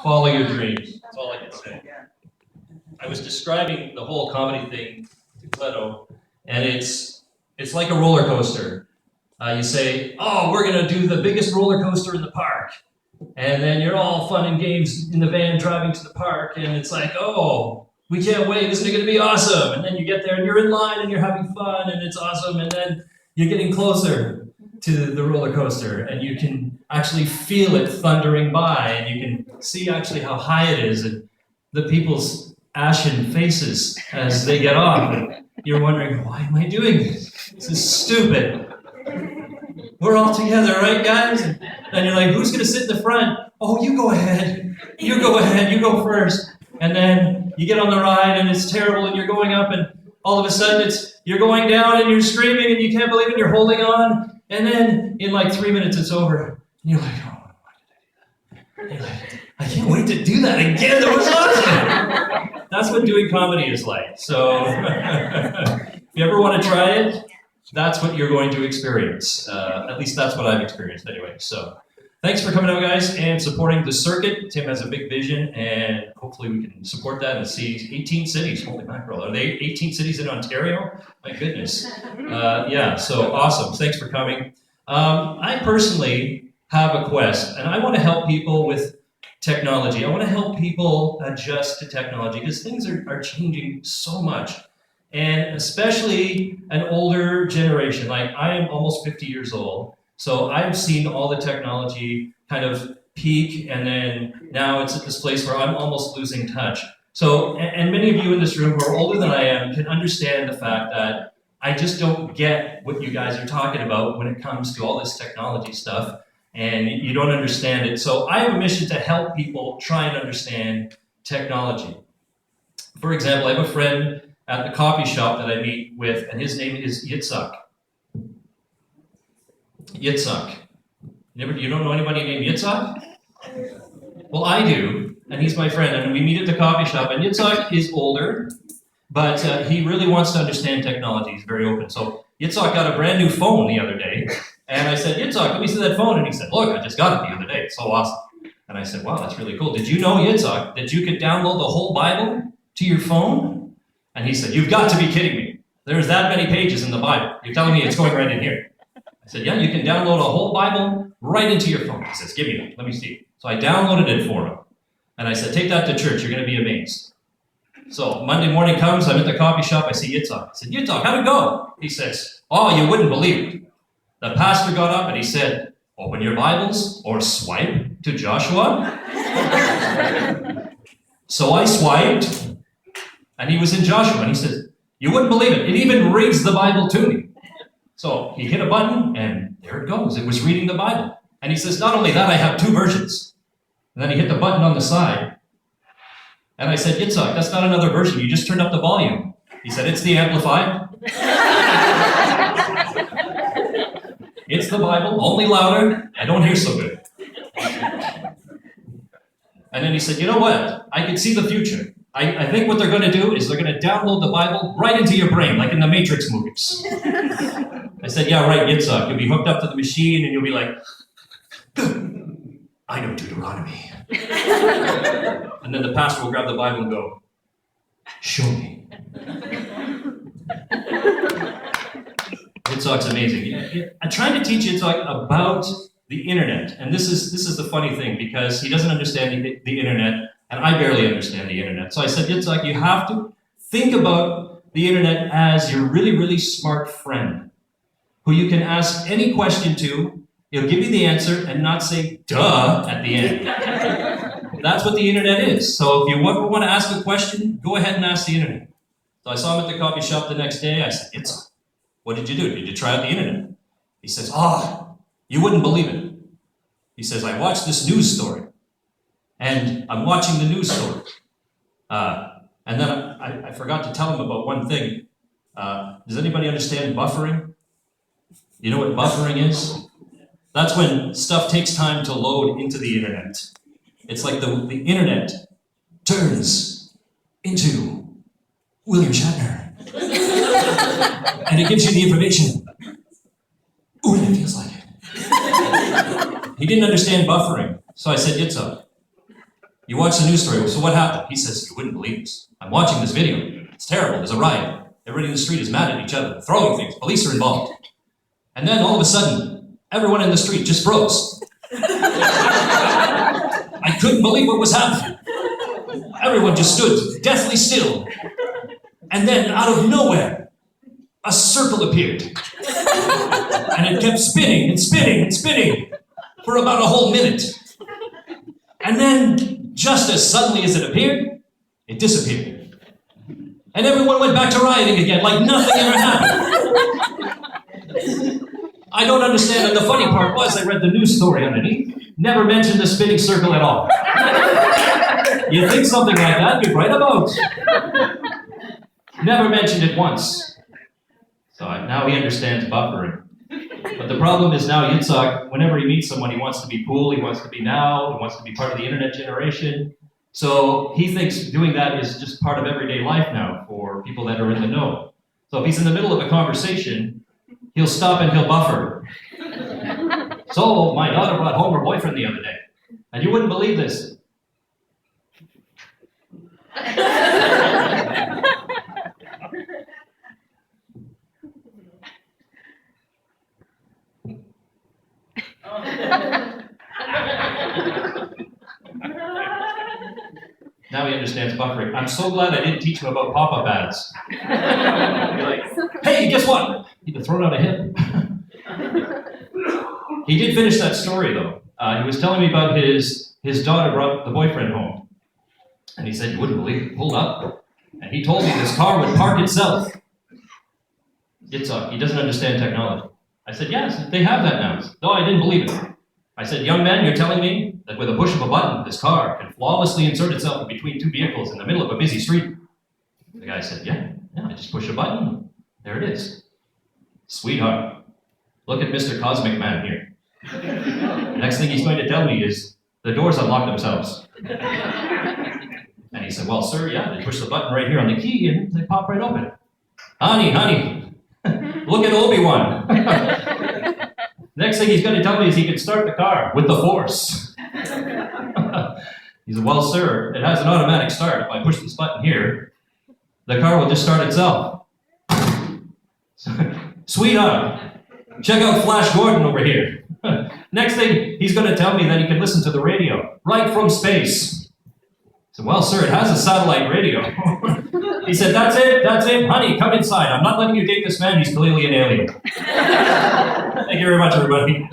Follow your dreams. That's all I can say. I was describing the whole comedy thing to Cleto, and it's like a roller coaster. You say, oh, we're going to do the biggest roller coaster in the park. And then you're all fun and games in the van driving to the park, and it's like, oh, we can't wait, this is going to be awesome. And then you get there, and you're in line, and you're having fun, and it's awesome. And then you're getting closer to the roller coaster, and you can actually feel it thundering by, and you can see actually how high it is, and the people's ashen faces as they get off. And you're wondering, why am I doing this? This is stupid. We're all together, right, guys? And you're like, who's going to sit in the front? Oh, you go ahead. You go ahead. You go first. And then you get on the ride, and it's terrible, and you're going up, and all of a sudden you're going down, and you're screaming, and you can't believe it, you're holding on. And then in like 3 minutes, it's over. And you're like, oh, why did I do that? You're like, I can't wait to do that again. That was awesome. That's what doing comedy is like. So if you ever want to try it, that's what you're going to experience. At least that's what I've experienced anyway. So thanks for coming out, guys, and supporting the circuit. Tim has a big vision, and hopefully we can support that and see 18 cities. Holy mackerel. Are they 18 cities in Ontario? My goodness. Yeah, so awesome. Thanks for coming. I personally have a quest, and I want to help people with technology. I want to help people adjust to technology because things are changing so much. And especially an older generation, like I am almost 50 years old, so I've seen all the technology kind of peak, and then now it's at this place where I'm almost losing touch. So, and many of you in this room who are older than I am can understand the fact that I just don't get what you guys are talking about when it comes to all this technology stuff, and you don't understand it. So I have a mission to help people try and understand technology. For example, I have a friend at the coffee shop that I meet with, and his name is Yitzhak. Yitzhak. You don't know anybody named Yitzhak? Well, I do, and he's my friend, and we meet at the coffee shop, and Yitzhak is older, but he really wants to understand technology. He's very open. So Yitzhak got a brand new phone the other day, and I said, Yitzhak, let me see that phone. And he said, look, I just got it the other day. It's so awesome. And I said, wow, that's really cool. Did you know, Yitzhak, that you could download the whole Bible to your phone? And he said, you've got to be kidding me. There's that many pages in the Bible. You're telling me it's going right in here. I said, yeah, you can download a whole Bible right into your phone. He says, give me that. Let me see. So I downloaded it for him. And I said, take that to church. You're going to be amazed. So Monday morning comes. I'm at the coffee shop. I see Yitzhak. I said, Yitzhak, how'd it go? He says, oh, you wouldn't believe it. The pastor got up and he said, open your Bibles or swipe to Joshua. So I swiped. And he was in Joshua, and he says, you wouldn't believe it. It even reads the Bible to me. So he hit a button, and there it goes. It was reading the Bible. And he says, not only that, I have 2 versions. And then he hit the button on the side. And I said, Yitzhak, that's not another version. You just turned up the volume. He said, it's the Amplified. It's the Bible, only louder. I don't hear so good. And then he said, you know what? I can see the future. I think what they're going to do is they're going to download the Bible right into your brain, like in the Matrix movies. I said, yeah, right, Yitzhak. You'll be hooked up to the machine, and you'll be like, good. I know Deuteronomy. And then the pastor will grab the Bible and go, show me. Yitzhak's amazing. I'm trying to teach Yitzhak about the internet. And this is the funny thing, because he doesn't understand the internet. And I barely understand the internet. So I said, Yitzhak, you have to think about the internet as your really, really smart friend who you can ask any question to. He'll give you the answer and not say, duh, at the end. That's what the internet is. So if you ever want to ask a question, go ahead and ask the internet. So I saw him at the coffee shop the next day. I said, Yitzhak, what did you do? Did you try out the internet? He says, you wouldn't believe it. He says, I watched this news story. And I'm watching the news story. And then I forgot to tell him about one thing. Does anybody understand buffering? You know what buffering is? That's when stuff takes time to load into the internet. It's like the internet turns into William Shatner. And it gives you the information. Ooh, and it feels like it. He didn't understand buffering. So I said, Yitzhak, You watch the news story. So what happened? He says, you wouldn't believe this. I'm watching this video. It's terrible. There's a riot. Everybody in the street is mad at each other, throwing things. Police are involved. And then all of a sudden, everyone in the street just froze. I couldn't believe what was happening. Everyone just stood deathly still. And then out of nowhere, a circle appeared. And it kept spinning and spinning and spinning for about a whole minute. And then, just as suddenly as it appeared, it disappeared. And everyone went back to rioting again, like nothing ever happened. I don't understand, and the funny part was I read the news story underneath. Never mentioned the spinning circle at all. You'd think something like that you'd write about. Never mentioned it once. So now he understands buffering. But the problem is now Yitzhak, whenever he meets someone, he wants to be cool, he wants to be now, he wants to be part of the internet generation. So he thinks doing that is just part of everyday life now for people that are in the know. So if he's in the middle of a conversation, he'll stop and he'll buffer. So my daughter brought home her boyfriend the other day. And you wouldn't believe this. Now he understands buffering. I'm so glad I didn't teach him about pop-up ads. Be like, hey, guess what? He'd have thrown out a hip. He did finish that story, though. He was telling me about his daughter brought the boyfriend home. And he said, you wouldn't believe it. Pulled up. And he told me this car would park itself. Yitzhak, he doesn't understand technology. I said, yes, they have that now. No, I didn't believe it. I said, young man, you're telling me that with a push of a button, this car can flawlessly insert itself in between two vehicles in the middle of a busy street? The guy said, yeah, I just push a button. There it is. Sweetheart, look at Mr. Cosmic Man here. Next thing he's going to tell me is, the doors unlock themselves. And he said, well, sir, yeah, they push the button right here on the key and they pop right open. Honey, look at Obi-Wan. Next thing he's going to tell me is he can start the car with the force. He said, well, sir, it has an automatic start. If I push this button here, the car will just start itself. Sweetheart, check out Flash Gordon over here. Next thing, he's going to tell me that he can listen to the radio right from space. I said, well, sir, it has a satellite radio. He said, that's it, honey, come inside. I'm not letting you date this man, he's clearly an alien. Thank you very much, everybody.